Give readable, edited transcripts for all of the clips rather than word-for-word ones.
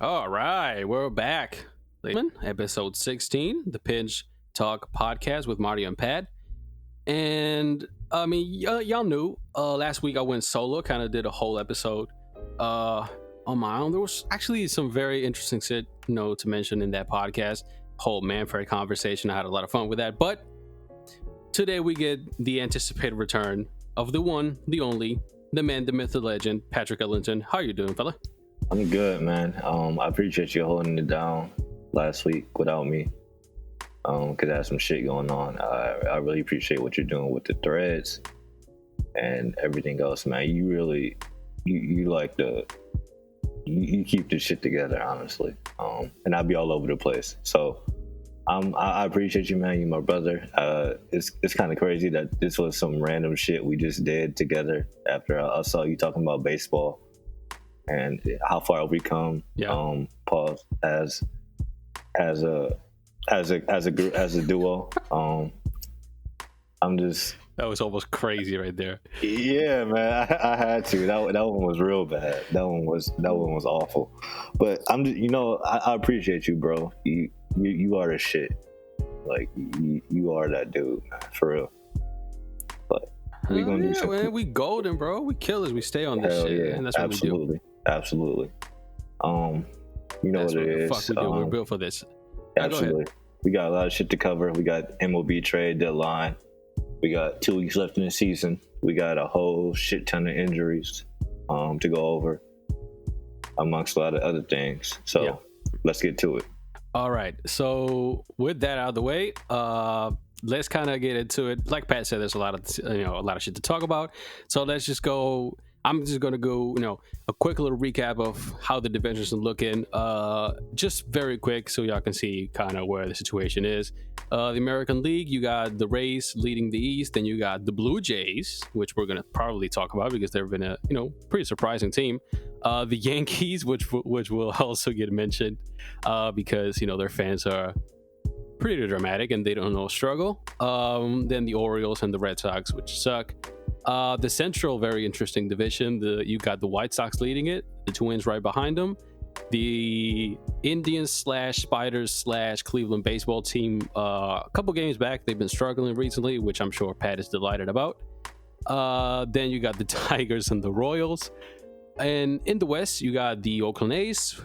All right, we're back. Episode 16, the Pinch Talk podcast with Mario and Pat. And I mean, y'all knew last week I went solo, kind of did a whole episode uh, on my own. There was actually some very interesting shit, to mention in that podcast. Whole Manfred conversation. I had a lot of fun with that. But today we get the anticipated return of the one, the only, the man, the myth, the legend, Patrick Ellington. How you doing, fella? I'm good, man. I appreciate you holding it down last week without me. Cause I had some shit going on. I really appreciate what you're doing with the threads and everything else, man. You really, you like you keep this shit together, honestly. And I'll be all over the place. So, I appreciate you, man. You're my brother. It's kind of crazy that this was some random shit we just did together after I saw you talking about baseball. And how far we come, pause as a group, as a duo. I'm just That was almost crazy right there. yeah, man. I had to. That one was real bad. That one was awful. But I'm just, I appreciate you, bro. You are the shit. Like you are that dude, man, for real. But we gonna do something. Man, we golden, bro. We killers. We stay on this shit, yeah, and that's what absolutely. we do. Absolutely. You know That's what it is. Fuck we do. We're built for this. Absolutely. We got a lot of shit to cover. We got MLB trade deadline. We got 2 weeks left in the season. We got a whole shit ton of injuries to go over, amongst a lot of other things. So let's get to it. All right. So with that out of the way, let's kind of get into it. Like Pat said, there's a lot of shit to talk about. So let's just go. I'm just going to go, a quick little recap of how the divisions are looking. Just very quick so y'all can see kind of where the situation is. The American League, you got the Rays leading the East. Then you got the Blue Jays, which we're going to probably talk about because they've been a, pretty surprising team. The Yankees, which will also get mentioned because, their fans are pretty dramatic and they don't struggle. Then the Orioles and the Red Sox, which suck. The Central, very interesting division. You got the White Sox leading it, the Twins right behind them, the Indians / Spiders / Cleveland baseball team. A couple games back, they've been struggling recently, which I'm sure Pat is delighted about. Then you got the Tigers and the Royals, and in the West, you got the Oakland A's,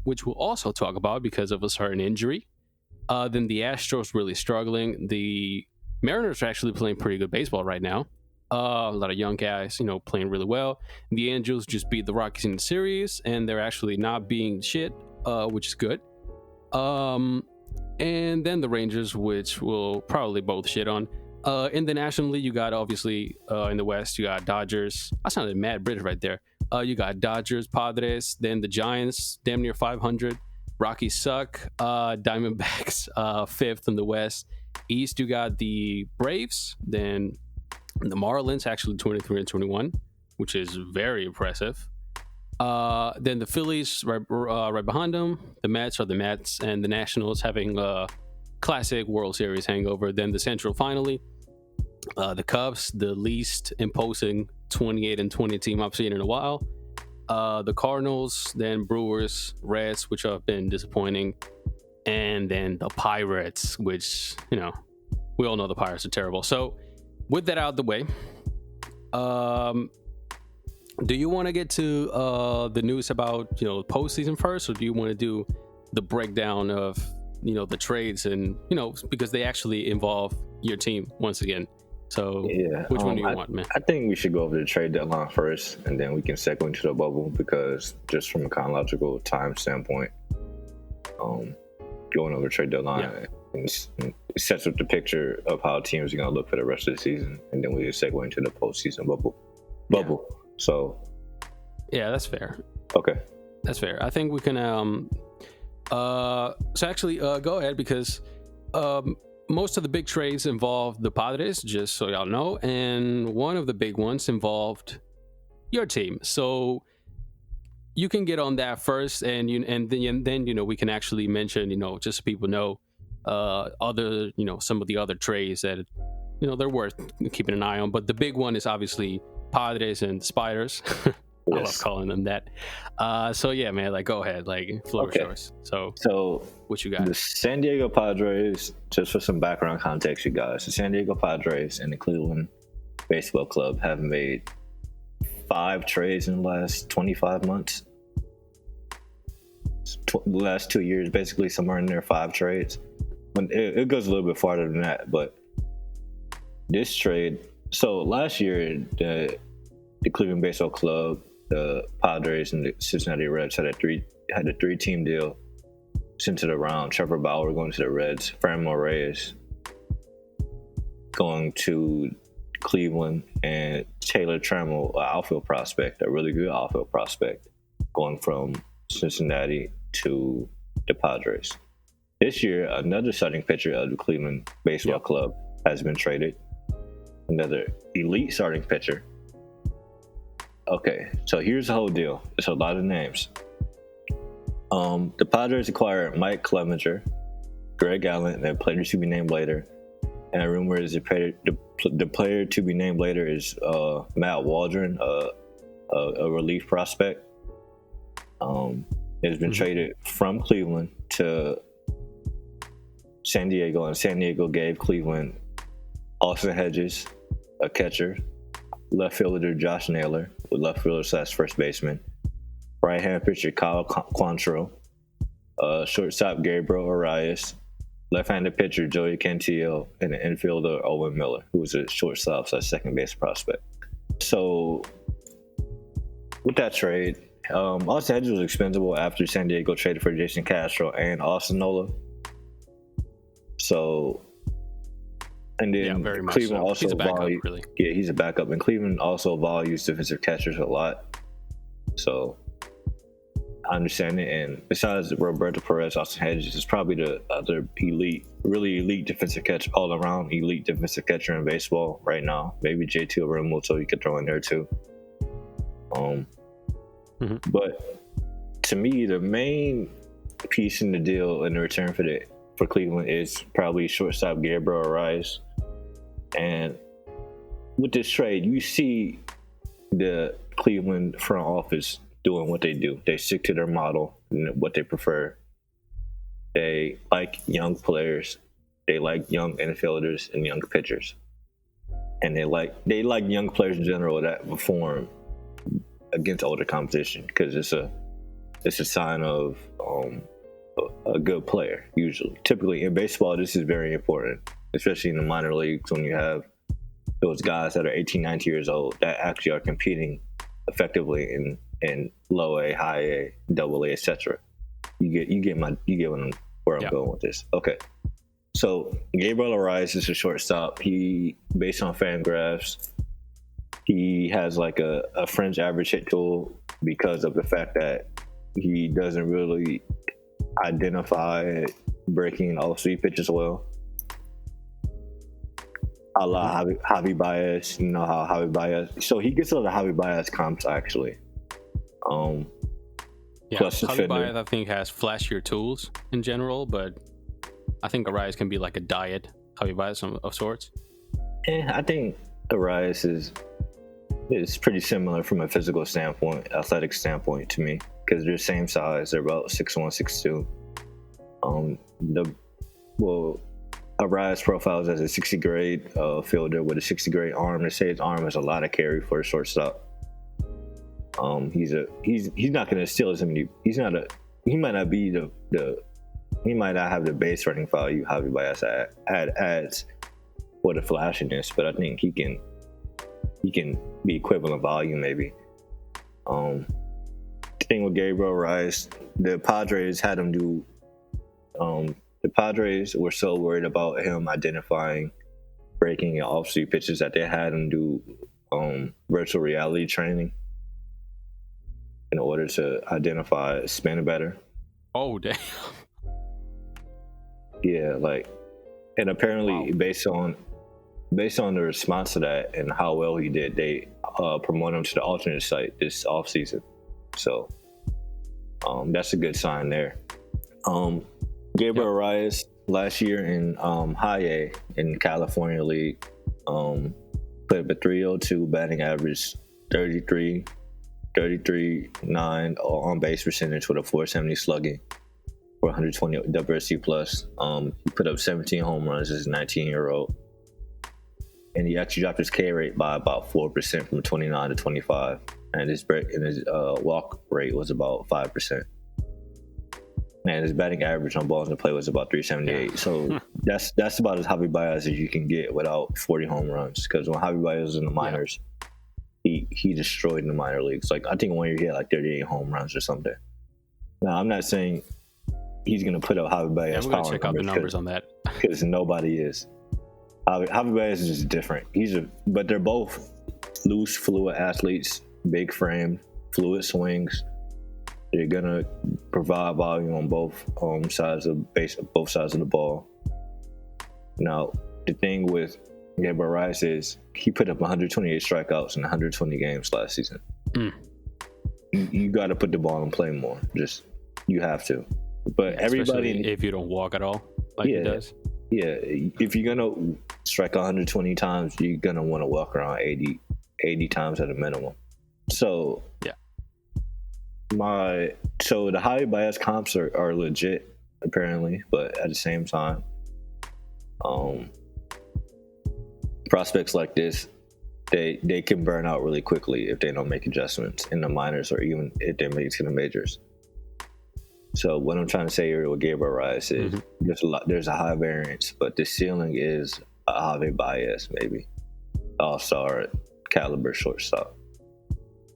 which we'll also talk about because of a certain injury. Then the Astros really struggling. The Mariners are actually playing pretty good baseball right now. A lot of young guys, playing really well. The Angels just beat the Rockies in the series, and they're actually not being shit, which is good. And then the Rangers, which we'll probably both shit on. In the National League, you got obviously in the West, you got Dodgers. I sounded mad British right there. You got Dodgers, Padres, then the Giants, damn near 500. Rockies suck. Diamondbacks, 5th in the West. East, you got the Braves, then the Marlins, actually 23-21, which is very impressive. Then the Phillies right behind them. The Mets are the Mets, and the Nationals having a classic World Series hangover. Then the Central finally. The Cubs, the least imposing 28-20 team I've seen in a while. The Cardinals, then Brewers, Reds, which have been disappointing, and then the Pirates, which, we all know the Pirates are terrible. So with that out of the way, do you want to get to the news about postseason first, or do you want to do the breakdown of the trades and because they actually involve your team once again? So which one do you want, man? I think we should go over the trade deadline first, and then we can segue into the bubble, because just from a chronological time standpoint, going over the trade deadline it sets up the picture of how teams are going to look for the rest of the season, and then we just segue into the postseason bubble. So that's fair. Okay, that's fair. I think we can so actually go ahead, because most of the big trades involved the Padres, just so y'all know, and one of the big ones involved your team. So you can get on that first, and then we can actually mention, just so people know, other, some of the other trades that, they're worth keeping an eye on. But the big one is obviously Padres and Spiders. I love calling them that. So yeah, man, like go ahead, like floor is yours. So what you got? The San Diego Padres, just for some background context, you guys, the San Diego Padres and the Cleveland Baseball Club have made 5 trades in the last 25 months. The last 2 years, basically, somewhere in there, 5 trades. It goes a little bit farther than that, but this trade. So last year, the Cleveland Baseball Club, the Padres, and the Cincinnati Reds had a 3-team deal centered around Trevor Bauer going to the Reds, Franmil Reyes going to Cleveland, and Taylor Trammell, an outfield prospect, a really good outfield prospect, going from Cincinnati to the Padres. This year, another starting pitcher of the Cleveland Baseball Club has been traded. Another elite starting pitcher. Okay, so here's the whole deal. There's a lot of names. The Padres acquired Mike Clevenger, Greg Allen, and players to be named later. And a rumor is the player to be named later is Matt Waldron, a relief prospect. It has been traded from Cleveland to San Diego, and San Diego gave Cleveland Austin Hedges, a catcher, left fielder Josh Naylor, with left fielder / first baseman, right-hand pitcher Kyle Quantrill, shortstop Gabriel Arias, left-handed pitcher Joey Cantillo, and an infielder Owen Miller, who was a shortstop / second base prospect. So with that trade, Austin Hedges was expendable after San Diego traded for Jason Castro and Austin Nola. So, and then Cleveland also he's a backup, really. Yeah, he's a backup, and Cleveland also values defensive catchers a lot. So I understand it. And besides Roberto Perez, Austin Hedges is probably the other really elite defensive catcher, all around elite defensive catcher in baseball right now. Maybe JT Realmuto you could throw in there too. But to me, the main piece in the deal in the return for Cleveland is probably shortstop Gabriel Arias. And with this trade, you see the Cleveland front office doing what they do. They stick to their model and what they prefer. They like young players. They like young infielders and young pitchers. And they like young players in general that perform against older competition, because it's a sign of a good player. Usually, typically in baseball, this is very important, especially in the minor leagues when you have those guys that are 18, 19 years old that actually are competing effectively in low A, high A, double A, etc. You get where I'm going with this. Okay, so Gabriel Arias is a shortstop. He, based on Fangraphs, he has like a fringe average hit tool because of the fact that he doesn't really identify breaking off-speed pitches well. A la Javi Baez, you know how Javi Baez. So he gets a lot of Javi Baez comps actually. Plus Javi Baez I think has flashier tools in general, but I think Arias can be like a diet Javi Baez of sorts. I think Arias is pretty similar from a physical standpoint, athletic standpoint to me, because they're the same size. They're about 6'1", 6'2". Arias profiles as a 60 grade fielder with a 60 grade arm. They say his arm has a lot of carry for a shortstop. He's not going to steal as many. He might not be he might not have the base running value Javi Baez adds for the flashiness, but I think he can be equivalent volume maybe. The thing with Gabriel Arias, the Padres had him do. The Padres were so worried about him identifying breaking and off-speed pitches that they had him do virtual reality training in order to identify spin better. Oh damn. Yeah, and apparently based on the response to that and how well he did, they promoted him to the alternate site this offseason. So that's a good sign there. Gabriel Arias last year in High A in California League put up a .302 batting average, 33 33.9 on base percentage with a 470 slugging for 120 WRC plus. He put up 17 home runs as a 19-year-old. And he actually dropped his K rate by about 4% from 29 to 25. And his walk rate was about 5%. And his batting average on balls in play was about 378. So that's about as Javi Baez as you can get without 40 home runs. Because when Javi Baez was in the minors, he destroyed in the minor leagues. Like, I think one year he had like 38 home runs or something. Now, I'm not saying he's going to put up Javi Baez. We're going to check out the numbers on that. Because nobody is. Javi Baez is just different. But they're both loose, fluid athletes, big frame, fluid swings. They're gonna provide volume on both sides of the ball. Now, the thing with Gabriel Rice is he put up 128 strikeouts in 120 games last season. You got to put the ball in play more. You have to. But everybody, if you don't walk at all, like he does. Yeah, if you're gonna strike 120 times, you're gonna want to walk around 80 times at a minimum. So the Javi Baez comps are legit apparently, but at the same time, prospects like this, they can burn out really quickly if they don't make adjustments in the minors or even if they make it to the majors. So what I'm trying to say here with Gabriel Rice is there's a high variance, but the ceiling is a Javi Baez, maybe all-star caliber shortstop,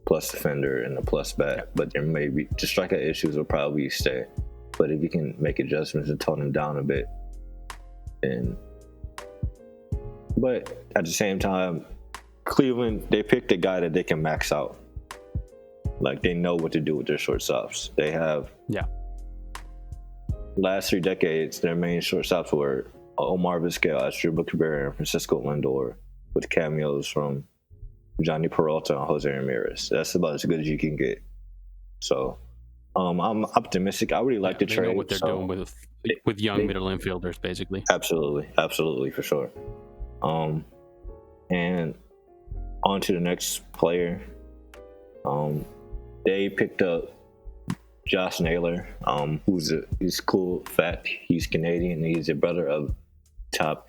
plus defender and a plus bat. But there may be the strikeout issues will probably stay. But if you can make adjustments and tone them down a bit, but at the same time, Cleveland, they picked a guy that they can max out. Like, they know what to do with their shortstops. They have last 3 decades, their main shortstops were Omar Vizquel, Asdrubal Cabrera, and Francisco Lindor, with cameos from Johnny Peralta and Jose Ramirez. That's about as good as you can get. So I'm optimistic. I really like the trade. Know what they're doing with young middle infielders, basically. Absolutely, for sure. And on to the next player. They picked up Josh Naylor, who's cool fact. He's Canadian. He's the brother of top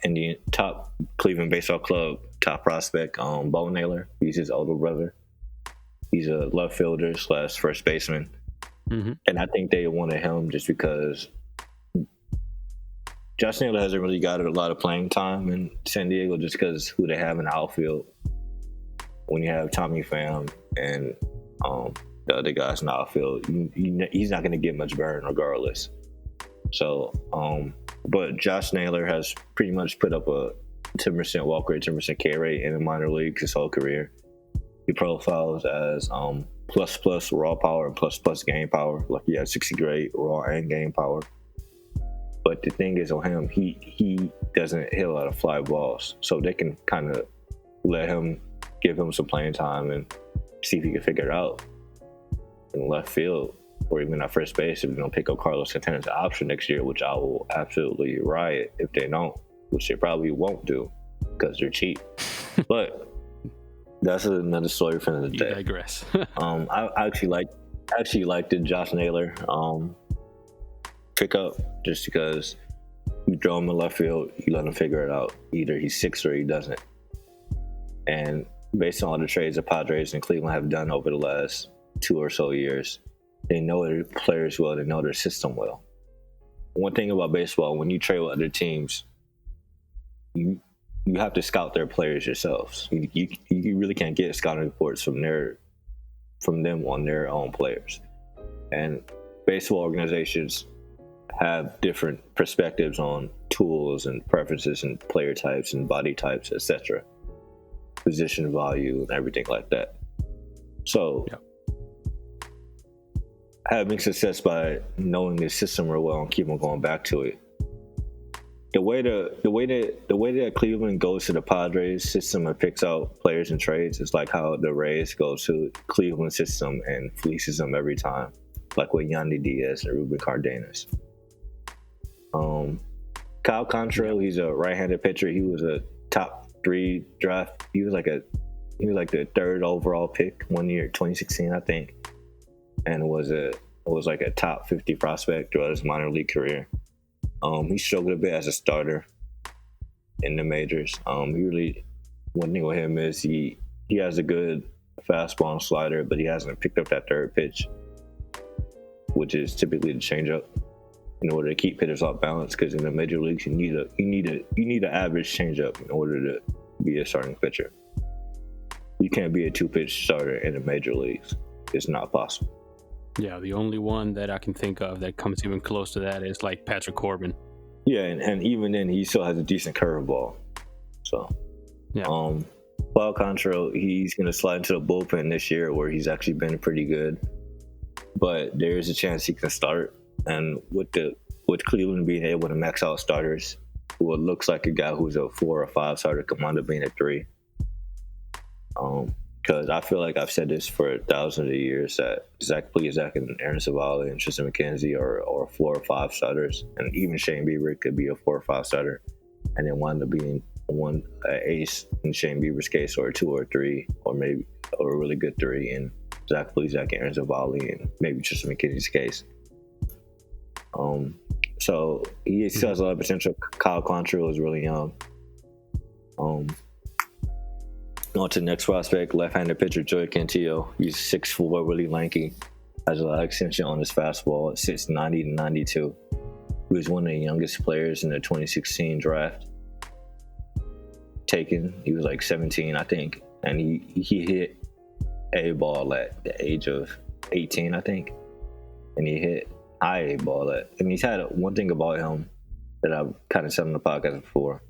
Cleveland Baseball Club top prospect, Bo Naylor. He's his older brother. He's a left fielder / first baseman. And I think they wanted him just because Josh Naylor hasn't really got a lot of playing time in San Diego just because who they have in the outfield. When you have Tommy Pham and the other guys in the outfield, he's not going to get much burn regardless. So, but Josh Naylor has pretty much put up a 10% walk rate, 10% K rate in the minor league his whole career. He profiles as plus raw power and plus game power. Like, he has 60 grade raw and game power. But the thing is on him, he doesn't hit a lot of fly balls, so they can kind of give him some playing time and see if he can figure it out in left field or even at first base if they don't pick up Carlos Santana as an option next year, which I will absolutely riot if they don't, which they probably won't do because they're cheap. But that's another story for the day. You digress. I actually liked the Josh Naylor pick up just because you throw him in left field, you let him figure it out. Either he sticks or he doesn't. And based on all the trades the Padres and Cleveland have done over the last 2 or so years, they know their players well, they know their system well. One thing about baseball, when you trade with other teams, you have to scout their players yourselves. You really can't get scouting reports from them on their own players. And baseball organizations have different perspectives on tools and preferences and player types and body types, etc., position value and everything like that. So having success by knowing the system real well and keep on going back to it. The way that Cleveland goes to the Padres system and picks out players and trades is like how the Rays go to Cleveland system and fleeces them every time, like with Yandy Diaz and Ruben Cardenas. Kyle Contrail, he's a right-handed pitcher. He was a top 3 draft. He was like a He was like the third overall pick one year, 2016, I think, and was like a top 50 prospect throughout his minor league career. He struggled a bit as a starter in the majors. One thing with him is he has a good fastball and slider, but he hasn't picked up that third pitch, which is typically the changeup, in order to keep hitters off balance. Because in the major leagues, you need an average changeup in order to be a starting pitcher. You can't be a 2-pitch starter in the major leagues. It's not possible. Yeah, the only one that I can think of that comes even close to that is like Patrick Corbin. Yeah, and even then, he still has a decent curveball. So, yeah. Paul Contrell, he's going to slide into the bullpen this year, where he's actually been pretty good. But there is a chance he can start. And with Cleveland being able to max out starters, what looks like a guy who's a 4 or 5 starter could wind up being a 3. Because I feel like I've said this for thousands of years, that Zach Plesac and Aaron Savali and Tristan McKenzie are 4 or 5 starters, and even Shane Bieber could be a 4 or 5 starter, and then wind up being one ace in Shane Bieber's case, or a 2 or 3, or a really good 3 in Zach Plesac and Aaron Savali and maybe Tristan McKenzie's case. So he still has a lot of potential. Kyle Quantrill is really young. On to the next prospect, left-handed pitcher Joey Cantillo. He's 6'4", really lanky. Has a lot of extension on his fastball. Sits 90 to 92. He was one of the youngest players in the 2016 draft. He was like 17, I think, and he hit A ball at the age of 18, I think, and he hit high A ball and he's had one thing about him that I've kind of said on the podcast before.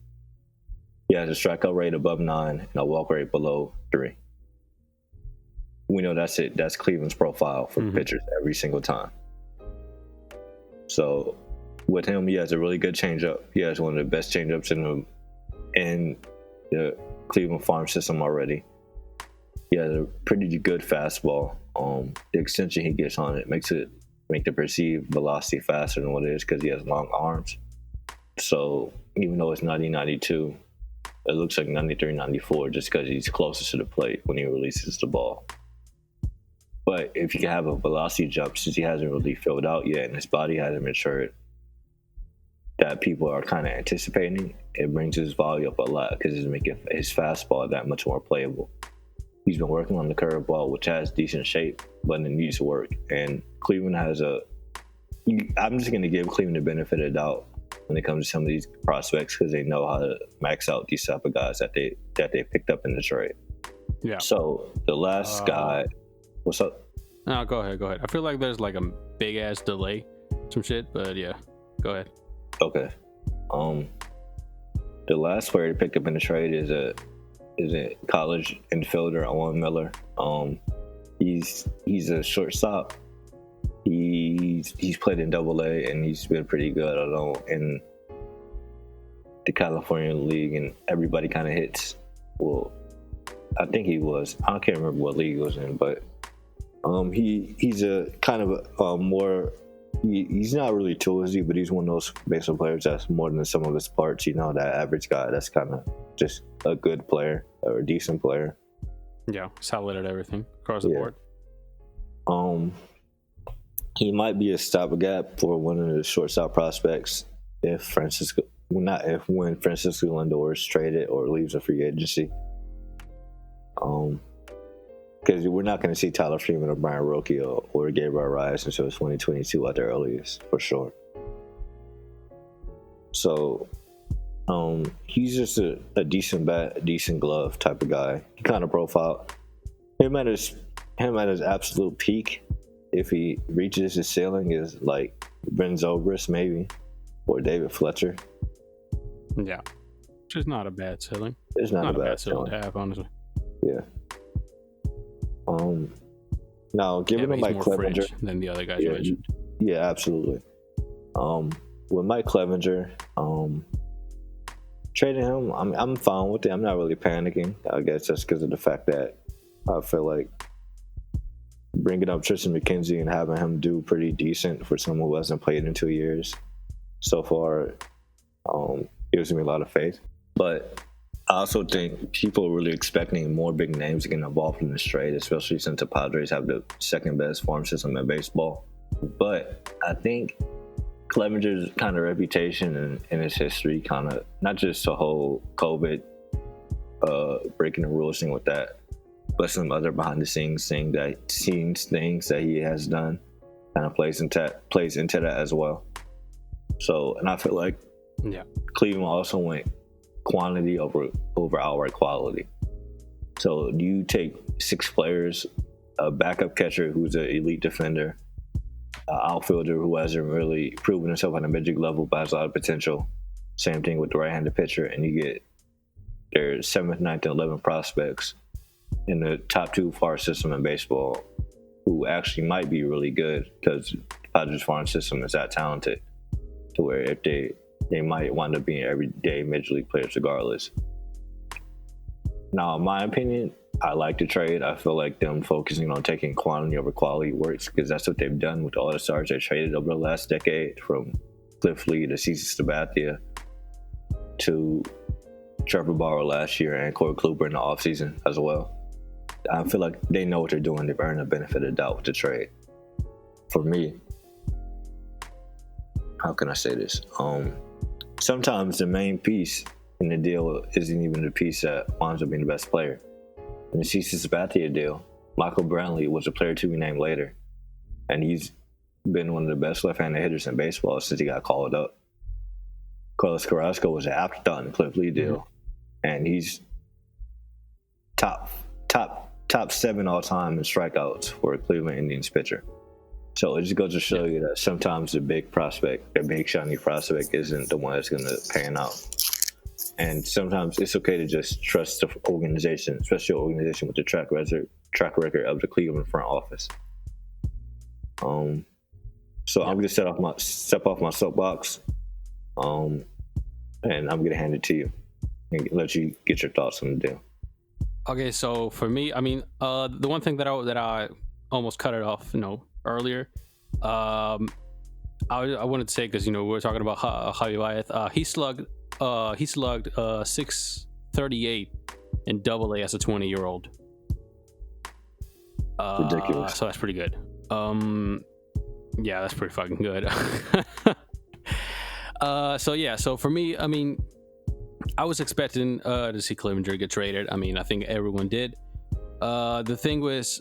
He has a strikeout rate above 9 and a walk rate below 3. We know that's it. That's Cleveland's profile for pitchers every single time. So with him, he has a really good changeup. He has one of the best changeups in the Cleveland farm system already. He has a pretty good fastball. The extension he gets on it make the perceived velocity faster than what it is, because he has long arms. So even though it's 90-92, it looks like 93-94 just because he's closest to the plate when he releases the ball. But if you can have a velocity jump, since he hasn't really filled out yet and his body hasn't matured, that people are kind of anticipating, it brings his volume up a lot, because it's making his fastball that much more playable. He's been working on the curveball, which has decent shape, but it needs work. And Cleveland has I'm just going to give Cleveland the benefit of the doubt when it comes to some of these prospects, because they know how to max out these type of guys that they picked up in the trade. Yeah. So the last guy, what's up? No, go ahead. I feel like there's like a big ass delay, some shit, but yeah, go ahead. Okay. The last player to pick up in the trade is a college infielder, Owen Miller. He's a shortstop. He's played in Double-A and he's been pretty good, although in the California League, and everybody kind of hits. Well, I think I can't remember what league he was in, but he's a kind of a more. He's not really toolsy, but he's one of those baseball players that's more than some of his parts. You know, that average guy that's kind of just a good player or a decent player. Yeah, solid at everything across the board. He might be a stopgap for one of the shortstop prospects when Francisco Lindor is traded or leaves a free agency. Because we're not going to see Tyler Freeman or Brian Roque or Gabriel Arias until 2022 at the earliest, for sure. So, he's just a decent bat, decent glove type of guy. He kind of profiled him at his absolute peak. If he reaches his ceiling, is like Ben Zobrist maybe, or David Fletcher. Yeah, which is not a bad ceiling. It's not a bad ceiling to have, honestly. Yeah. Now giving him Mike Clevenger than the other guys you mentioned. Yeah, absolutely. With Mike Clevenger, trading him, I'm fine with it. I'm not really panicking. I guess that's because of the fact that I feel like bringing up Tristan McKenzie and having him do pretty decent for someone who hasn't played in 2 years so far gives me a lot of faith. But I also think people are really expecting more big names to get involved in this trade, especially since the Padres have the second best farm system in baseball. But I think Clevenger's kind of reputation and his history, kind of not just the whole COVID breaking the rules thing with that, but some other behind the scenes things that he has done, kind of plays into that as well. So, and I feel like Cleveland also went quantity over outright quality. So you take 6 players, a backup catcher who's an elite defender, an outfielder who hasn't really proven himself on a major league level but has a lot of potential. Same thing with the right-handed pitcher, and you get their 7th, 9th, and 11th prospects in the top 2 farm system in baseball, who actually might be really good because the Padres farm system is that talented to where if they might wind up being everyday major league players regardless. Now, in my opinion, I like the trade. I feel like them focusing on taking quantity over quality works because that's what they've done with all the stars they traded over the last decade, from Cliff Lee to Cece Sabathia to Trevor Bauer last year and Corey Kluber in the offseason as well. I feel like they know what they're doing. They've earned the benefit of the doubt with the trade. For me, how can I say this? Sometimes the main piece in the deal isn't even the piece that winds up being the best player. In the CC Sabathia deal, Michael Brantley was a player to be named later, and he's been one of the best left-handed hitters in baseball since he got called up. Carlos Carrasco was an afterthought in the Cliff Lee deal, and he's top 7 all time in strikeouts for a Cleveland Indians pitcher. So it just goes to show you that sometimes the big shiny prospect isn't the one that's going to pan out. And sometimes it's okay to just trust the organization, especially an organization with the track record of the Cleveland front office. So I'm going to step off my soapbox, and I'm going to hand it to you and let you get your thoughts on the deal. Okay, so for me, I mean, the one thing that I almost cut it off, earlier, I wanted to say, because we were talking about Javi Baez. He slugged 638 in Double A as a 20-year-old. Ridiculous. So that's pretty good. Yeah, that's pretty fucking good. So for me, I mean, I was expecting to see Clevenger get traded. I mean, I think everyone did. The thing was,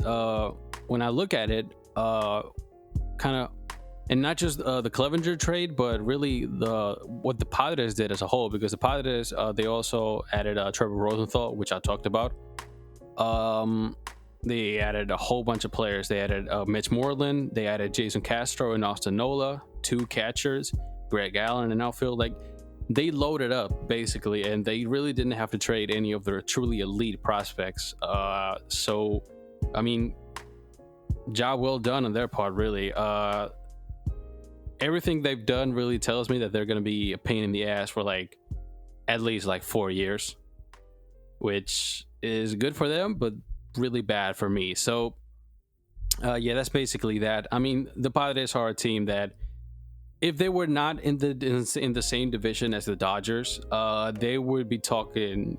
when I look at it, kind of, and not just the Clevenger trade, but really what the Padres did as a whole, because the Padres, they also added Trevor Rosenthal, which I talked about. They added a whole bunch of players. They added Mitch Moreland. They added Jason Castro and Austin Nola, 2 catchers, Greg Allen in outfield. Like, they loaded up basically, and they really didn't have to trade any of their truly elite prospects. So, I mean, job well done on their part, really. Everything they've done really tells me that they're going to be a pain in the ass for at least 4 years, which is good for them, but really bad for me. So, that's basically that. I mean, the Padres are a team that, if they were not in the same division as the Dodgers, they would be talking,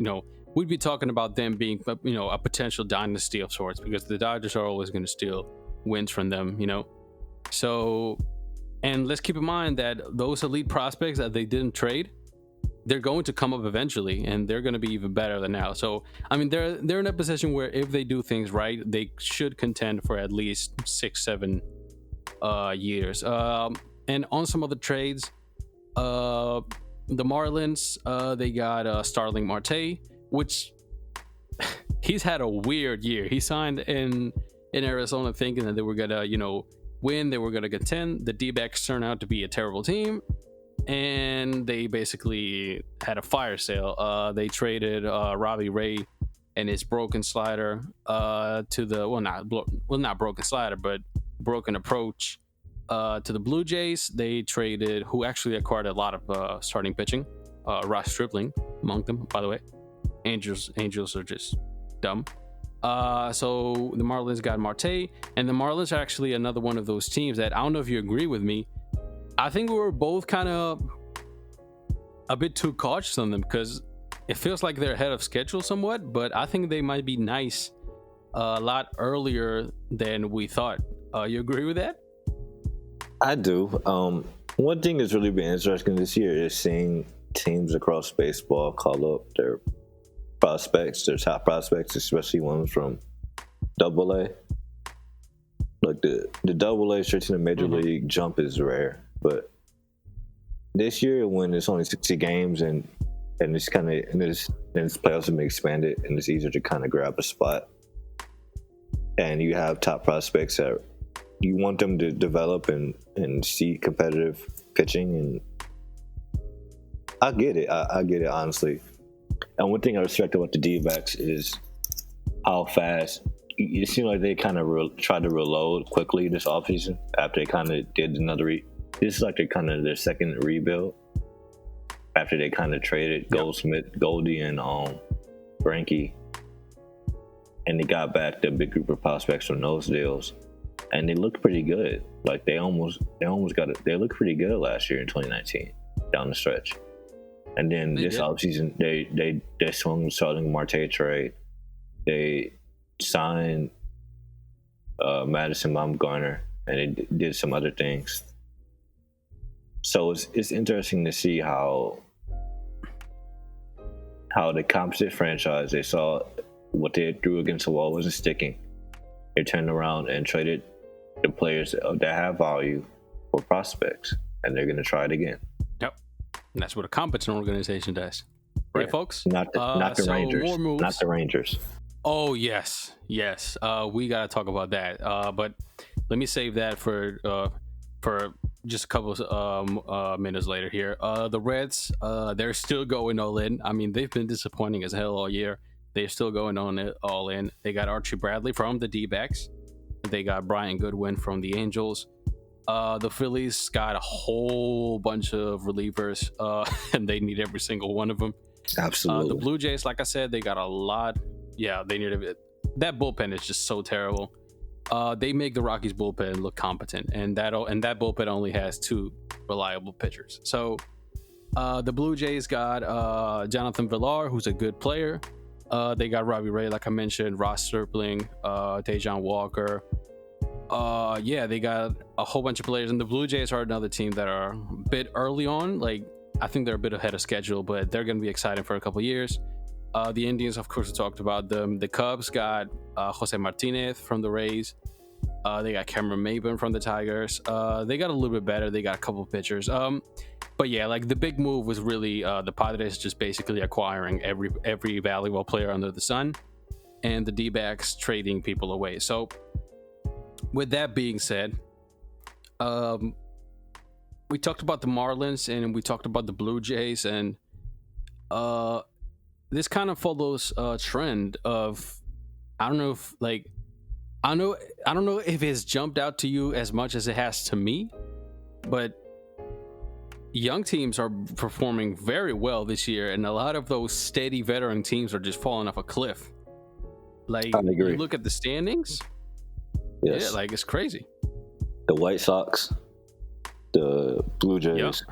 we'd be talking about them being, a potential dynasty of sorts, because the Dodgers are always going to steal wins from them, So, and let's keep in mind that those elite prospects that they didn't trade, they're going to come up eventually, and they're going to be even better than now. So, I mean, they're in a position where if they do things right, they should contend for at least 6-7 years. And on some other trades, the Marlins, they got Starling Marte, which he's had a weird year. He signed in Arizona thinking that they were gonna, win, they were gonna contend. The D-backs turned out to be a terrible team, and they basically had a fire sale. They traded Robbie Ray and his broken slider to the not broken slider, but broken approach. To the Blue Jays. They traded, who actually acquired a lot of starting pitching. Ross Stripling among them, by the way. Angels are just dumb. So the Marlins got Marte, and the Marlins are actually another one of those teams that, I don't know if you agree with me, I think we were both kind of a bit too cautious on them, because it feels like they're ahead of schedule somewhat, but I think they might be nice a lot earlier than we thought. You agree with that? I do. One thing that's really been interesting this year is seeing teams across baseball call up their prospects, their top prospects, especially ones from Double A. Like the Double A straight to the Major League jump is rare, but this year when it's only 60 games and it's kind of and this playoffs have been expanded and it's easier to kind of grab a spot, and you have top prospects that you want them to develop and see competitive pitching, and I get it. I get it, honestly. And one thing I respect about the D-backs is how fast it seemed like they kind of tried to reload quickly this offseason after they kind of did another. This is like their second rebuild after they kind of traded Goldie, and Frankie, and they got back the big group of prospects from those deals, and they looked pretty good. Like they almost got it. They looked pretty good last year in 2019 down the stretch. And then this offseason, they swung the Starling Marte trade. They signed Madison Bumgarner, and they did some other things. So it's interesting to see how the composite franchise, they saw what they threw against the wall wasn't sticking. They turned around and traded the players that have value for prospects, and they're going to try it again. Yep, and that's what a competent organization does, right, folks? Not the Rangers. Not the Rangers. Oh yes. We got to talk about that. But let me save that for just a couple of minutes later here. The Reds, they're still going all in. I mean, they've been disappointing as hell all year. They're still going all in. They got Archie Bradley from the D-backs. They got Brian Goodwin from the Angels. The Phillies got a whole bunch of relievers, and they need every single one of them. Absolutely. The Blue Jays, like I said, they got a lot. Yeah, they need a bit. That bullpen is just so terrible. They make the Rockies bullpen look competent, and that bullpen only has two reliable pitchers. So the Blue Jays got Jonathan Villar, who's a good player. They got Robbie Ray, like I mentioned, Ross Stripling, Dejan Walker. They got a whole bunch of players, and the Blue Jays are another team that are a bit early on. Like, I think they're a bit ahead of schedule, but they're going to be exciting for a couple years. The Indians, of course, we talked about them. The Cubs got Jose Martinez from the Rays. They got Cameron Maybin from the Tigers. They got a little bit better. They got a couple of pitchers. But yeah, like the big move was really the Padres just basically acquiring every valuable player under the sun, and the D-backs trading people away. So with that being said, we talked about the Marlins and we talked about the Blue Jays, and this kind of follows a trend of, I don't know if it's jumped out to you as much as it has to me, but young teams are performing very well this year, and a lot of those steady veteran teams are just falling off a cliff. Like, you look at the standings, yeah, like it's crazy. The White Sox, the Blue Jays,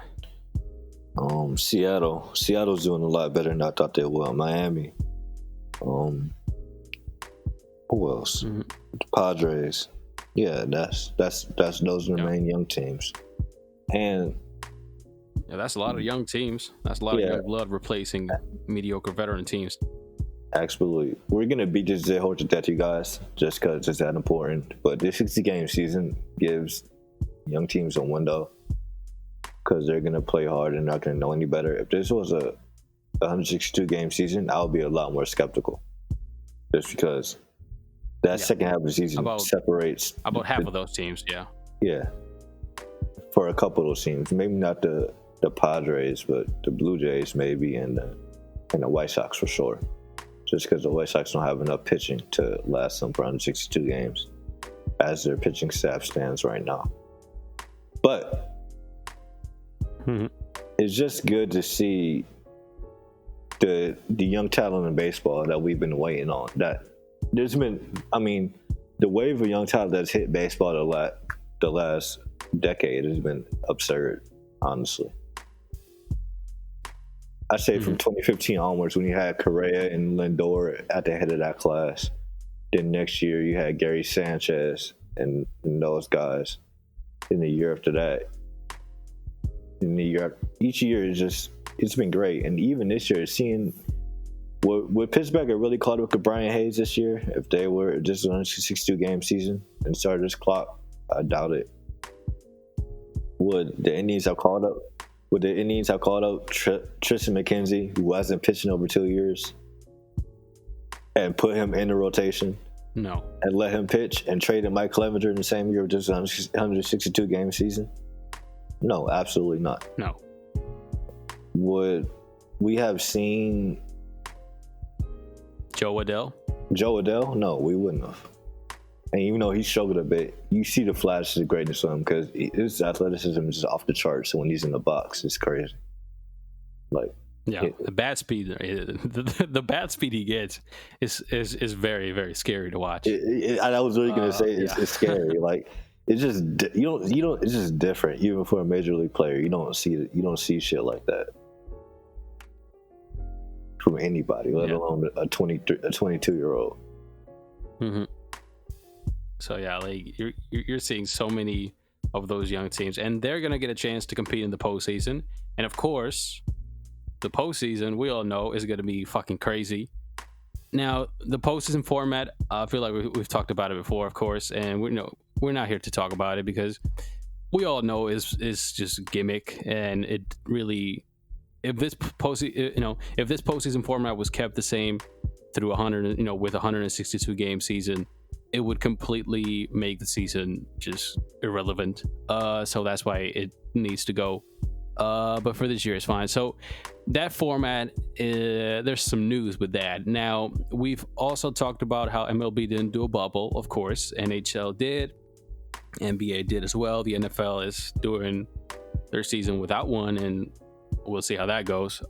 Seattle's doing a lot better than I thought they would. Miami, who else? Mm-hmm. The Padres. Yeah, that's those are the main young teams, and yeah, that's a lot of young teams. That's a lot of young blood replacing mediocre veteran teams. Absolutely. We're going to beat this dead horse to death, you guys, just because it's that important. But this 60-game season gives young teams a window because they're going to play hard and not going to know any better. If this was a 162-game season, I would be a lot more skeptical. Just because that second half of the season separates... About half of those teams, Yeah. For a couple of those teams. Maybe not the Padres, but the Blue Jays maybe, and the White Sox for sure. Just because the White Sox don't have enough pitching to last them for 162 games as their pitching staff stands right now. But it's just good to see the young talent in baseball that we've been waiting on. That there's been, the wave of young talent that's hit baseball the last decade has been absurd, honestly. I say from 2015 onwards, when you had Correa and Lindor at the head of that class. Then next year you had Gary Sanchez and those guys. In the year after that, each year is just, it's been great. And even this year, seeing would Pittsburgh have really caught up with Brian Hayes this year if they were just on a 62 game season and started this clock? I doubt it. Would the Indians have called up? Would the Indians have called up Tristan McKenzie, who hasn't pitched in over 2 years, and put him in the rotation? No. And let him pitch and traded Mike Clevenger in the same year with just a 162 game season? No, absolutely not. No. Would we have seen Joe Adell? No, we wouldn't have. And even though he struggled a bit, you see the flashes of greatness on him because his athleticism is just off the charts. So when he's in the box, it's crazy. Like, yeah, the bat speed, the bat speed he gets is very, very scary to watch. I was really gonna say it's scary. Like, it's just you don't. It's just different. Even for a major league player, you don't see shit like that from anybody, let alone a 22-year-old. Mm-hmm. So yeah, like you're seeing so many of those young teams, and they're gonna get a chance to compete in the postseason. And of course, the postseason, we all know, is gonna be fucking crazy. Now, the postseason format, I feel like we've talked about it before, of course, and we're not here to talk about it because we all know is just gimmick, and it really, if this postseason format was kept the same through with 162 game season, it would completely make the season just irrelevant. So that's why it needs to go. But for this year, it's fine. So that format, there's some news with that. Now, we've also talked about how MLB didn't do a bubble, of course. NHL did. NBA did as well. The NFL is doing their season without one, and we'll see how that goes.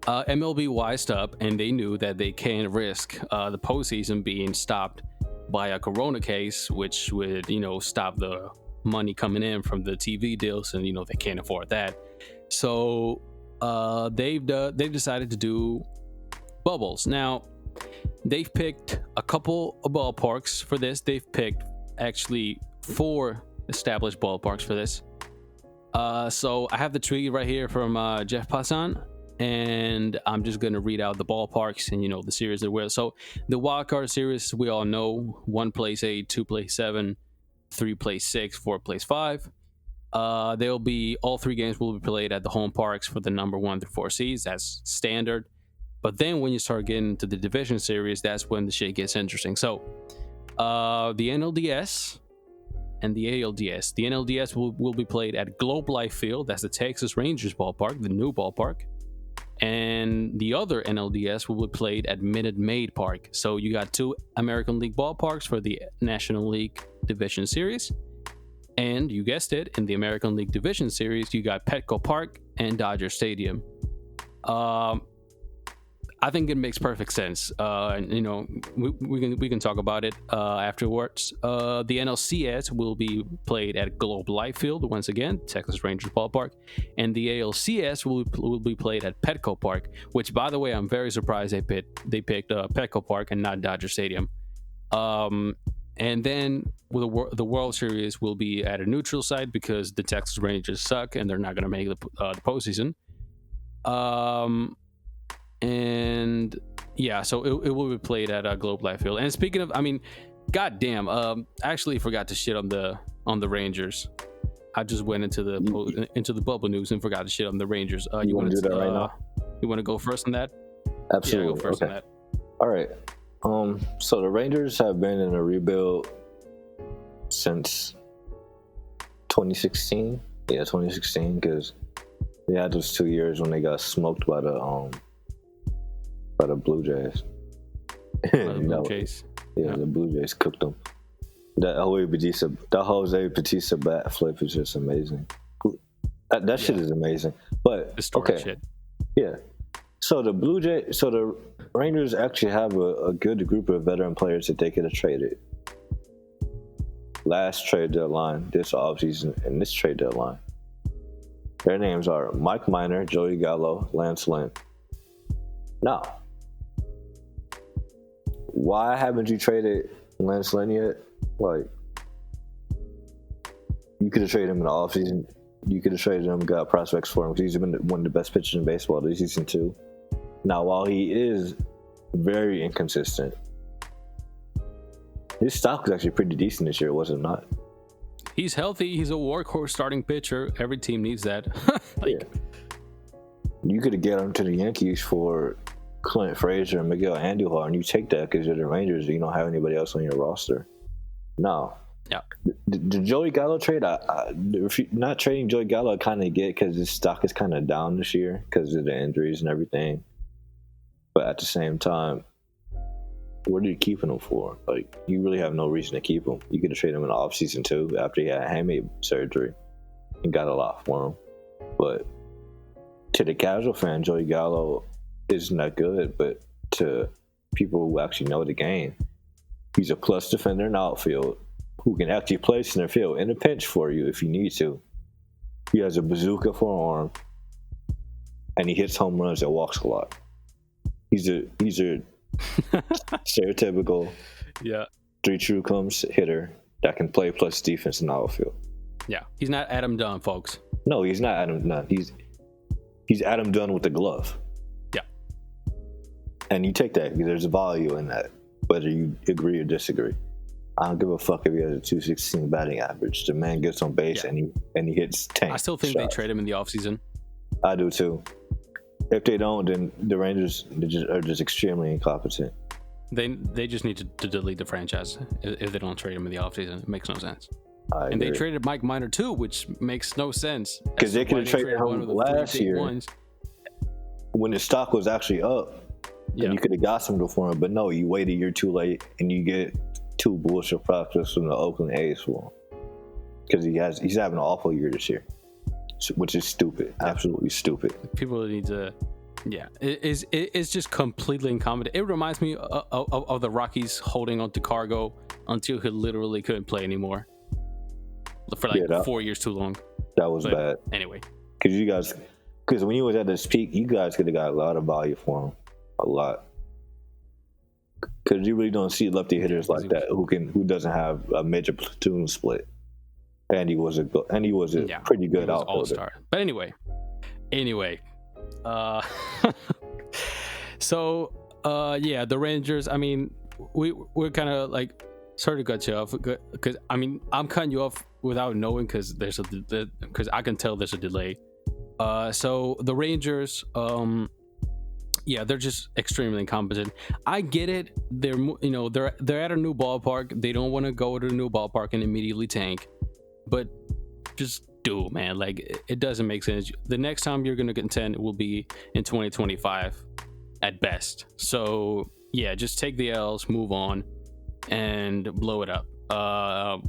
MLB wised up, and they knew that they can't risk the postseason being stopped by a corona case, which would, stop the money coming in from the TV deals, and they can't afford that. So they've decided to do bubbles. Now, they've picked a couple of ballparks for this. They've picked actually 4 established ballparks for this. So I have the tweet right here from Jeff Passan, and I'm just going to read out the ballparks and, the series that we're. So the wild card series, we all know, 1 plays 8, 2 plays 7, 3 plays 6, 4 plays 5. They'll be, all 3 games will be played at the home parks for the number 1 through 4 seeds. That's standard. But then when you start getting into the division series, that's when the shit gets interesting. So the NLDS and the ALDS. The NLDS will be played at Globe Life Field. That's the Texas Rangers ballpark, the new ballpark. And the other NLDS will be played at Minute Maid Park. So you got 2 American League ballparks for the National League Division Series. And you guessed it, in the American League Division Series, you got Petco Park and Dodger Stadium. I think it makes perfect sense. We can talk about it afterwards. The NLCS will be played at Globe Life Field once again, Texas Rangers ballpark, and the ALCS will be played at Petco Park. Which, by the way, I'm very surprised they picked Petco Park and not Dodger Stadium. And then the World Series will be at a neutral site because the Texas Rangers suck and they're not going to make the postseason. And yeah, so it will be played at Globe Life Field. And speaking of, goddamn, I actually forgot to shit on the Rangers. I just went into the bubble news and forgot to shit on the Rangers. You want to do that right now? You want to go first on that? Absolutely. Yeah, go first on that. All right. So the Rangers have been in a rebuild since 2016. Yeah, 2016, because they had those 2 years when they got smoked by the Blue Jays. Blue Jays. Yeah, the Blue Jays cooked them. That Jose Bautista bat flip is just amazing. That shit is amazing. But historic shit. Yeah. So the Rangers actually have a good group of veteran players that they could have traded. Last trade deadline, this offseason, and this trade deadline. Their names are Mike Minor, Joey Gallo, Lance Lynn. Now, why haven't you traded Lance Lynn yet? Like, you could have traded him in the offseason. You could have traded him, got prospects for him, because he's been one of the best pitchers in baseball this season too. Now, while he is very inconsistent, his stock was actually pretty decent this year, was it not? He's healthy. He's a workhorse starting pitcher. Every team needs that. Yeah. You could have get him to the Yankees for Clint Frazier and Miguel Andujar, and you take that because you're the Rangers. You don't have anybody else on your roster. No. Yeah. The Joey Gallo trade, not trading Joey Gallo, I kind of get because his stock is kind of down this year because of the injuries and everything. But at the same time, what are you keeping him for? Like, you really have no reason to keep him. You could have traded him in the offseason too after he had hamate surgery and got a lot for him. But to the casual fan, Joey Gallo isn't that good. But to people who actually know the game, he's a plus defender in the outfield who can actually play center field in a pinch for you if you need to. He has a bazooka for an arm, and he hits home runs and walks a lot. He's a stereotypical three true comes hitter that can play plus defense in the outfield. Yeah, he's not Adam Dunn, folks. No, he's not Adam Dunn. He's Adam Dunn with the glove. Yeah. And you take that because there's a value in that, whether you agree or disagree. I don't give a fuck if he has a 216 batting average. The man gets on base and he hits 10. I still think they trade him in the offseason. I do too. If they don't, then the Rangers are just extremely incompetent. They just need to delete the franchise if they don't trade him in the offseason. It makes no sense. And they traded Mike Minor too, which makes no sense. Because they could have traded him last year when the stock was actually up. And you could have got some for him, but no, you wait a year too late and you get two bullshit prospects from the Oakland A's for him. Because he's having an awful year this year, which is stupid, absolutely stupid. People need to, it's just completely incompetent. It reminds me of the Rockies holding on to Cargo until he literally couldn't play anymore for 4 years too long. That was bad. Anyway, because when he was at his peak, you guys could have got a lot of value for him, a lot. Because you really don't see lefty hitters like that who doesn't have a major platoon split. And he was a pretty good outfielder. All-star. But anyway. The Rangers. I mean, we're kind of like, sorry to cut you off because I'm cutting you off without knowing because I can tell there's a delay. So the Rangers, they're just extremely incompetent. I get it. They're at a new ballpark. They don't want to go to a new ballpark and immediately tank. But just do it, man. Like, it doesn't make sense. The next time you're going to contend will be in 2025 at best. So, just take the L's, move on, and blow it up,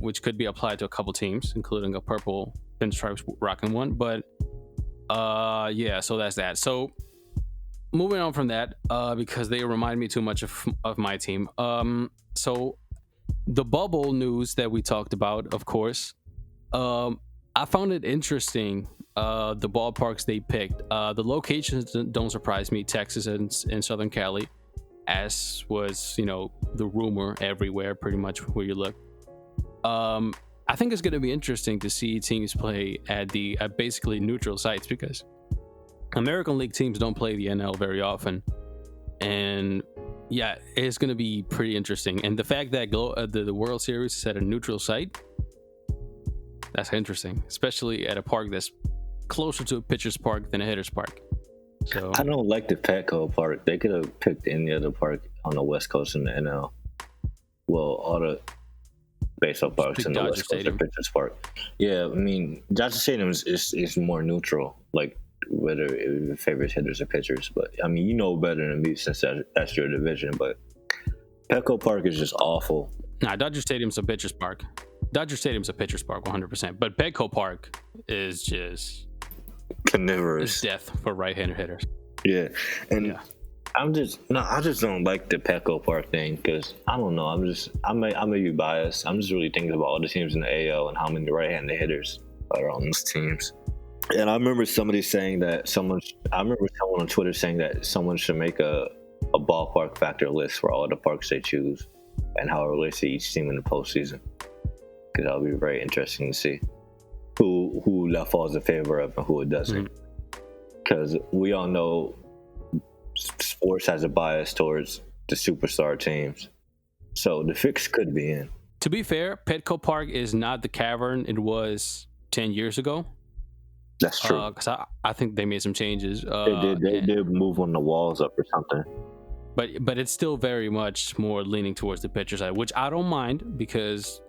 which could be applied to a couple teams, including a purple pinstripes rocking one. But, so that's that. So, moving on from that, because they remind me too much of my team. So, the bubble news that we talked about, of course, I found it interesting, the ballparks they picked. The locations don't surprise me. Texas and Southern Cali, as was, the rumor everywhere, pretty much where you look. I think it's going to be interesting to see teams play at basically neutral sites because American League teams don't play the NL very often. And it's going to be pretty interesting. And the fact that the World Series is at a neutral site, that's interesting, especially at a park that's closer to a pitcher's park than a hitter's park. So I don't like the Petco Park. They could have picked any other park on the West Coast in the NL. Well, all the baseball parks in the West Coast are pitcher's park. Yeah, I mean, Dodger Stadium is more neutral, like whether it favors hitters or pitchers. But I mean, you know better than me since that's your division. But Petco Park is just awful. Nah, Dodger Stadium's a pitcher's park. Dodger Stadium's a pitcher's park, 100%. But Petco Park is just carnivorous. It's death for right-handed hitters. Yeah, and I just don't like the Petco Park thing because I don't know. I may be biased. I'm just really thinking about all the teams in the AL and how many right-handed hitters are on those teams. And I remember somebody saying that I remember someone on Twitter saying that someone should make a ballpark factor list for all the parks they choose and how it relates to each team in the postseason. Because that'll be very interesting to see who that falls in favor of and who it doesn't. Because we all know sports has a bias towards the superstar teams. So the fix could be in. To be fair, Petco Park is not the cavern it was 10 years ago. That's true. Because I think they made some changes. They did move on the walls up or something. But it's still very much more leaning towards the pitcher side, which I don't mind because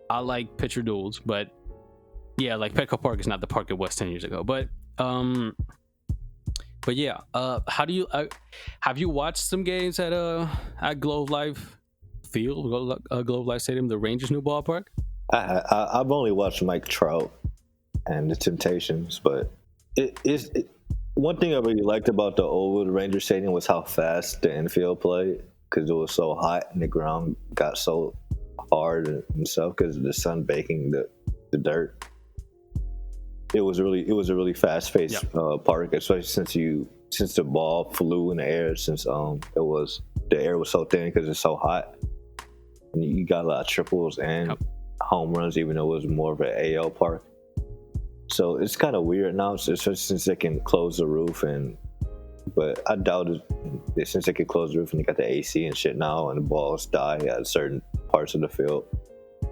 I like pitcher duels. But yeah, like Petco Park is not the park it was 10 years ago. But yeah, how do you have you watched some games at Globe Life Field, Globe Life Stadium, the Rangers' new ballpark? I've only watched Mike Trout and the Temptations, but one thing I really liked about the old Ranger Stadium was how fast the infield played, because it was so hot and the ground got so hard and stuff because of the sun baking the dirt. It was a really fast paced park, especially since the ball flew in the air, since the air was so thin because it's so hot, and you got a lot of triples and home runs, even though it was more of an AL park. So it's kind of weird now, especially since they can close the roof, but I doubt it, since they can close the roof and they got the AC and shit now, and the balls die at certain parts of the field,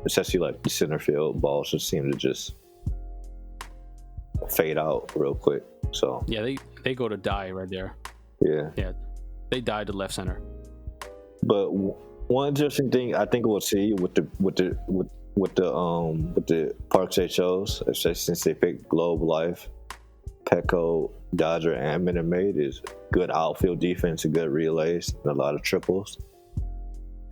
especially like the center field balls just seem to just fade out real quick. So yeah, they go to die right there. Yeah, they died to left center. But one interesting thing I think we'll see with the parks they chose, especially since they picked Globe Life, Petco, Dodger, and Minute Maid, is good outfield defense and good relays and a lot of triples,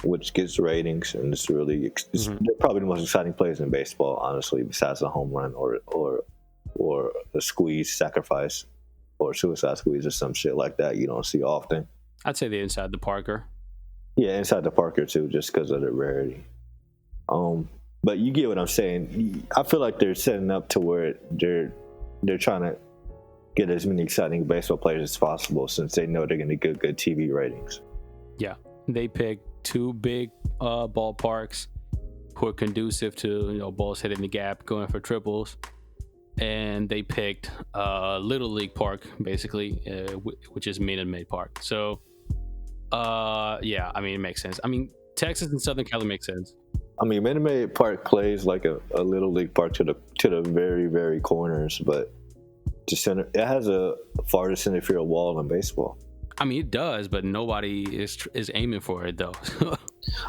which gets ratings, and they're probably the most exciting plays in baseball, honestly, besides a home run or a squeeze sacrifice or suicide squeeze or some shit like that you don't see often. I'd say the inside the Parker. Yeah, inside the Parker too, just because of the rarity. But you get what I'm saying. I feel like they're setting up to where they're trying to get as many exciting baseball players as possible, since they know they're going to get good TV ratings. Yeah, they picked two big ballparks who are conducive to balls hitting the gap, going for triples, and they picked Little League Park, basically, which is Minute Maid Park. So, yeah, I mean, it makes sense. I mean, Texas and Southern Cali makes sense. I mean, Minute Maid Park plays like a Little League Park to the very, very corners, but to center, it has a farthest center field wall in baseball. I mean, it does, but nobody is aiming for it, though.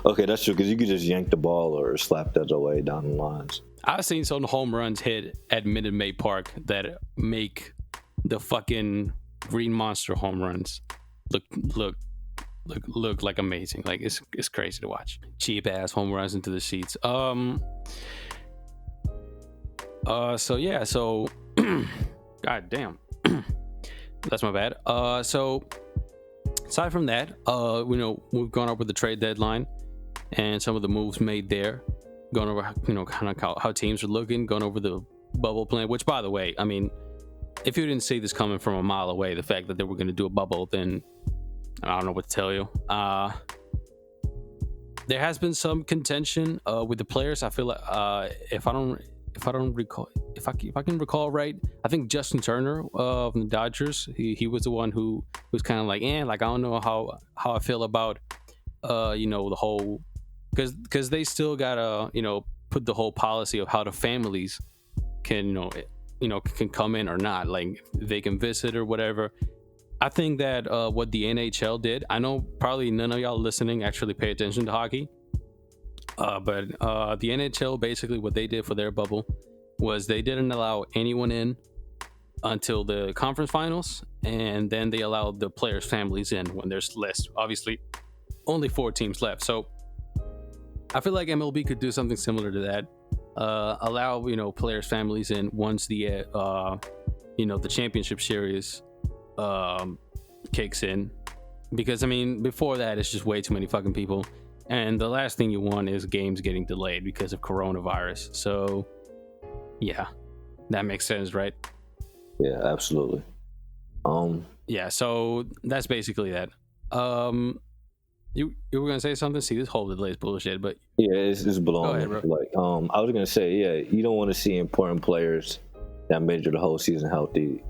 Okay, that's true, because you could just yank the ball or slap that away down the lines. I've seen some home runs hit at Minute Maid Park that make the fucking Green Monster home runs look like amazing. Like it's crazy to watch. Cheap ass home runs into the seats. So yeah, so god damn. That's my bad. So aside from that, we've gone over the trade deadline and some of the moves made there. Going over, kind of how teams are looking, going over the bubble plan, which, by the way, I mean, if you didn't see this coming from a mile away, the fact that they were going to do a bubble, then I don't know what to tell you. There has been some contention with the players. I feel like if I can recall right, I think Justin Turner of the Dodgers, he was the one who was kind of like, I don't know how I feel about the whole, because they still gotta put the whole policy of how the families can can come in or not, like they can visit or whatever. I think that what the NHL did, I know probably none of y'all listening actually pay attention to hockey, but the NHL, basically what they did for their bubble was they didn't allow anyone in until the conference finals, and then they allowed the players' families in when there's less, obviously only 4 teams left. So I feel like MLB could do something similar to that. Allow players' families in once the the championship series kicks in, because I mean before that it's just way too many fucking people, and the last thing you want is games getting delayed because of coronavirus. So yeah, that makes sense, right? Yeah, absolutely. Yeah, so that's basically that. You were gonna say something? See, this whole delay is bullshit, but Yeah, it's go blowing ahead, me. bro. Like, I was gonna say, yeah, you don't want to see important players that made the whole season healthy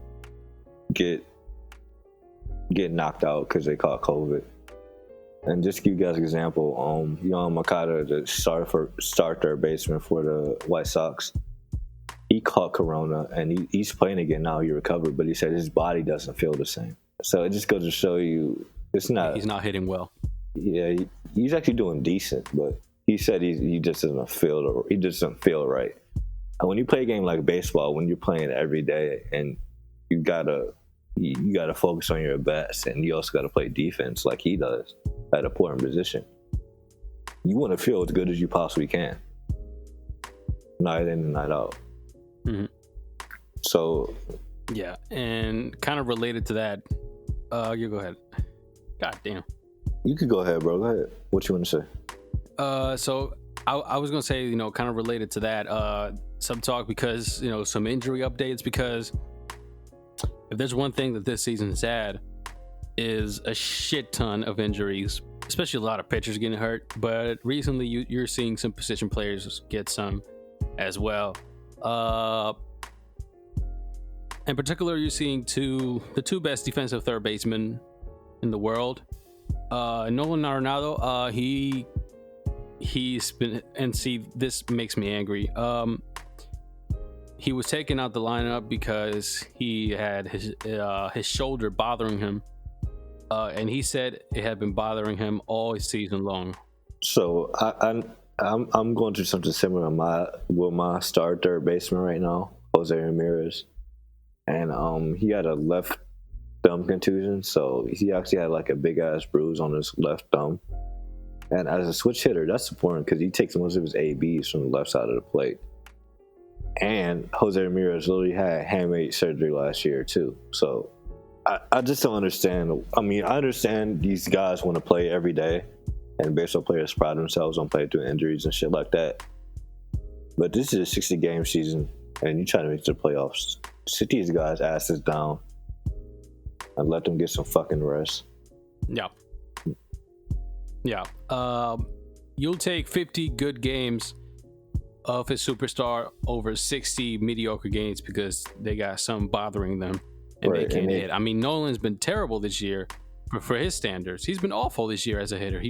get knocked out because they caught COVID. And just to give you guys an example, Makata, the starter baseman for the White Sox, he caught Corona and he's playing again now. He recovered, but he said his body doesn't feel the same. So it just goes to show you, it's not. He's not hitting well. Yeah, he's actually doing decent, but he said he just doesn't feel. He doesn't feel right. And when you play a game like baseball, when you're playing every day, and you gotta focus on your best, and you also gotta play defense like he does at an important position. You want to feel as good as you possibly can, night in and night out. Mm-hmm. So, yeah, and kind of related to that, you go ahead. God damn. You could go ahead, bro. Go ahead. What you want to say? So I was gonna say, kind of related to that, some talk because some injury updates, because if there's one thing that this season's had is a shit ton of injuries, especially a lot of pitchers getting hurt. But recently, you're seeing some position players get some as well. In particular, you're seeing the two best defensive third basemen in the world. Nolan Arenado, he's been, and see, this makes me angry. He was taken out the lineup because he had his shoulder bothering him, and he said it had been bothering him all season long. So I'm going through something similar with my star third baseman right now, Jose Ramirez, and he had a left thumb contusion, so he actually had like a big ass bruise on his left thumb. And as a switch hitter, that's important because he takes most of his ABs from the left side of the plate. And Jose Ramirez literally had handmade surgery last year too. So I just don't understand. I mean, I understand these guys want to play every day, and baseball players pride themselves on playing through injuries and shit like that. But this is a 60-game season, and you try to make it to the playoffs. Sit these guys' asses down and let them get some fucking rest. Yeah. You'll take 50 good games of his superstar over 60 mediocre games because they got something bothering them and right, they can't hit. I mean, Nolan's been terrible this year for his standards. He's been awful this year as a hitter.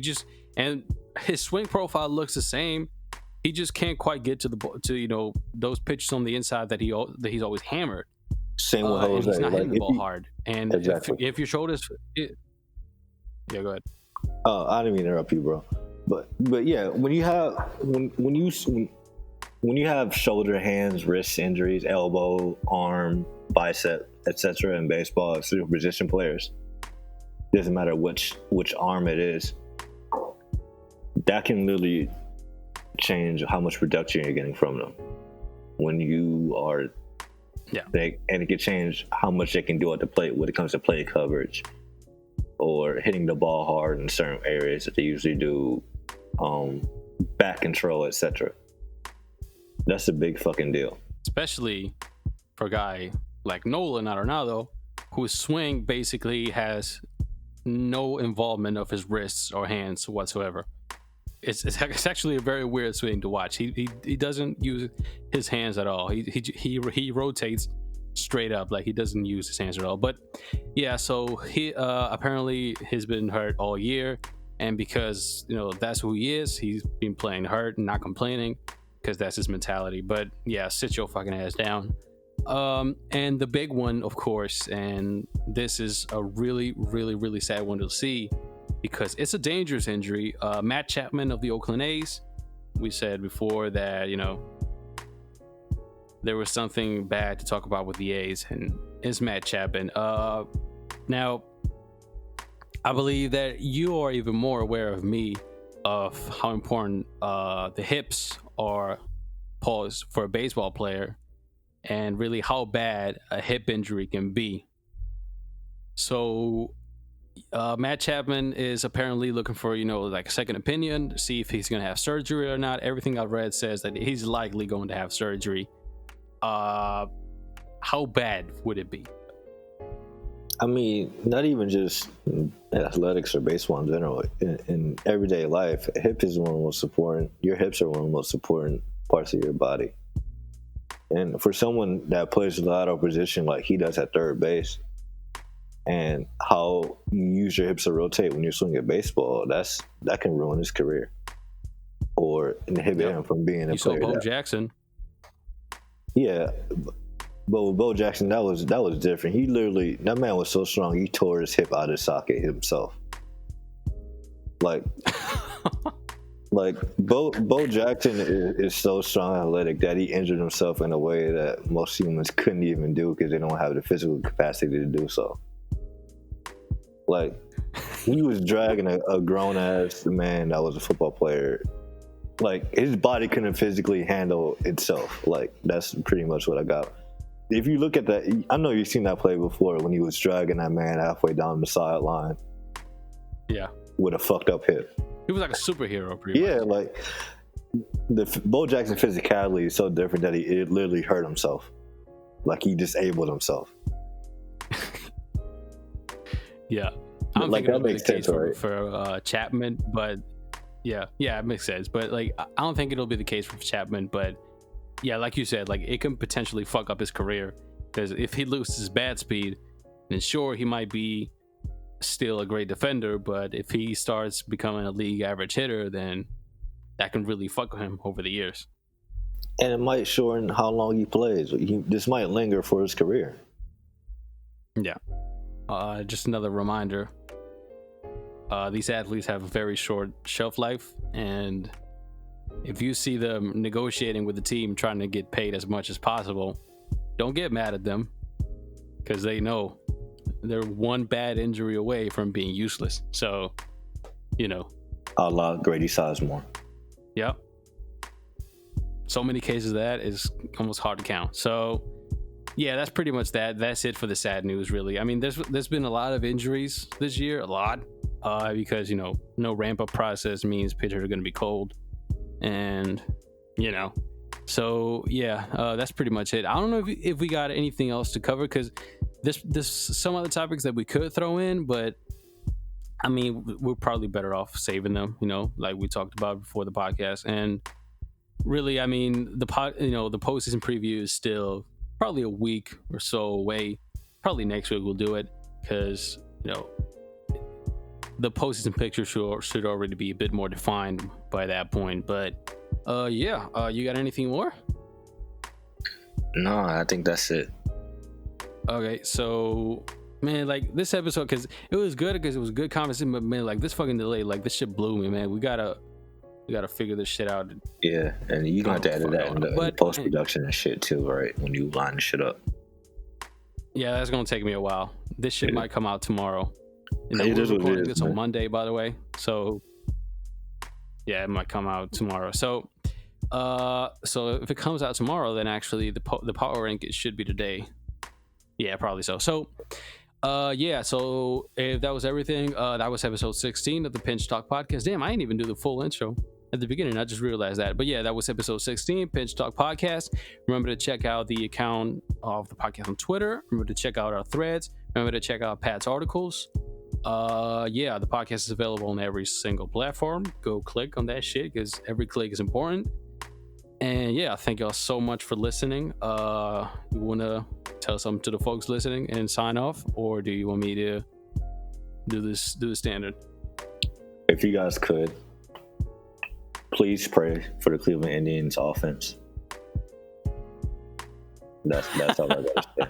And his swing profile looks the same. He just can't quite get to those pitches on the inside that he's always hammered. Same with Jose. He's not hitting the ball hard. And exactly. if your shoulders, yeah, go ahead. Oh, I didn't mean to interrupt you, bro. But yeah, when you have shoulder, hands, wrist injuries, elbow, arm, bicep, etc. in baseball, it's position players. Doesn't matter which arm it is. That can literally change how much production you're getting from them. When you are, and it can change how much they can do at the plate when it comes to plate coverage or hitting the ball hard in certain areas that they usually do, back control, etc. That's a big fucking deal. Especially for a guy like Nolan Arenado, whose swing basically has no involvement of his wrists or hands whatsoever. It's actually a very weird swing to watch. He doesn't use his hands at all. He rotates straight up, like he doesn't use his hands at all. But yeah, so he apparently has been hurt all year, and because that's who he is, he's been playing hurt and not complaining because that's his mentality. But yeah, sit your fucking ass down. And the big one, of course, and this is a really, really, really sad one to see because it's a dangerous injury. Matt Chapman of the Oakland A's. We said before that there was something bad to talk about with the A's, and it's Matt Chapman. Now, I believe that you are even more aware of me of how important the hips are posed for a baseball player, and really how bad a hip injury can be. So Matt Chapman is apparently looking for like a second opinion to see if he's going to have surgery or not. Everything I've read says that he's likely going to have surgery. How how bad would it be? I mean, not even just athletics or baseball in general. In everyday life, a hip is one of the most important. Your hips are one of the most important parts of your body. And for someone that plays a lot of position like he does at third base, and how you use your hips to rotate when you're swinging a baseball, that can ruin his career or inhibit him from being a you player. Saw Bo Jackson. Yeah, but with Bo Jackson, that was different. He literally, that man was so strong, he tore his hip out of his socket himself. Like Bo Jackson is so strong and athletic that he injured himself in a way that most humans couldn't even do because they don't have the physical capacity to do so. Like, he was dragging a grown ass man that was a football player. Like, his body couldn't physically handle itself. Like, that's pretty much what I got. If you look at that, I know you've seen that play before when he was dragging that man halfway down the sideline. Yeah. With a fucked up hip. He was like a superhero, pretty much. Yeah, like, the Bo Jackson physicality is so different that it literally hurt himself. Like, he disabled himself. Yeah. I don't like, think that makes sense, right? For Chapman, but yeah, it makes sense. But like, I don't think it'll be the case for Chapman. But yeah, like you said, like, it can potentially fuck up his career because if he loses bat speed, then sure, he might be still a great defender. But if he starts becoming a league average hitter, then that can really fuck him over the years. And it might shorten how long he plays. This might linger for his career. Yeah. Just another reminder. These athletes have a very short shelf life, and if you see them negotiating with the team trying to get paid as much as possible, don't get mad at them because they know they're one bad injury away from being useless. So, you know. A la Grady Sizemore. Yep. So many cases of that is almost hard to count. So, yeah, that's pretty much that. That's it for the sad news, really. I mean, there's been a lot of injuries this year, a lot, because, you know, no ramp-up process means pitchers are going to be cold. And, you know, so, yeah, that's pretty much it. I don't know if we got anything else to cover because there's some other topics that we could throw in, but, I mean, we're probably better off saving them, you know, like we talked about before the podcast. And really, I mean, the postseason preview is still probably a week or so away. Probably next week we'll do it because, you know, the postseason picture should already be a bit more defined by that point. But you got anything more? No, I think that's it. Okay, so man, like this episode, because it was good because it was a good conversation, but man, like this fucking delay, like this shit blew me, man. We gotta figure this shit out. Yeah, and you gonna have to edit that in the post-production and shit too, right? When you line the shit up. Yeah, that's gonna take me a while. This shit might come out tomorrow. And we're recording this on Monday, by the way. So yeah, it might come out tomorrow. So if it comes out tomorrow, then actually the power rank it should be today. Yeah, probably so. So so if that was everything, that was episode 16 of the Pinch Talk podcast. Damn, I didn't even do the full intro at the beginning. I just realized that. But yeah, that was episode 16, Pinch Talk podcast. Remember to check out the account of the podcast on Twitter. Remember to check out our threads. Remember to check out Pat's articles. The podcast is available on every single platform. Go click on that shit because every click is important. And yeah, thank y'all so much for listening. You want to tell something to the folks listening and sign off, or do you want me to do the standard? If you guys could, please pray for the Cleveland Indians offense. That's all I gotta say.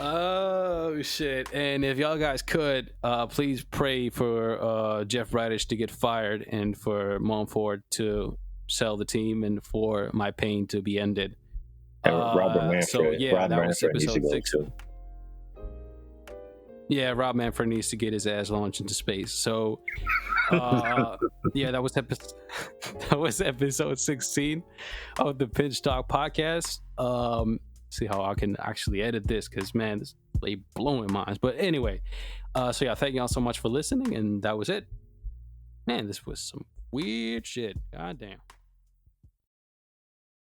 Oh shit! And if y'all guys could, please pray for Jeff Bridich to get fired and for Mumford to sell the team and for my pain to be ended. Robert Manfred. So yeah, Rob that Manfred was episode 6. too. Yeah, Rob Manfred needs to get his ass launched into space. So yeah, that was episode 16 of the Pinch Talk podcast. See how I can actually edit this because man, this is blowing minds. But anyway, so yeah, thank y'all so much for listening, and that was it. Man, this was some weird shit. God damn.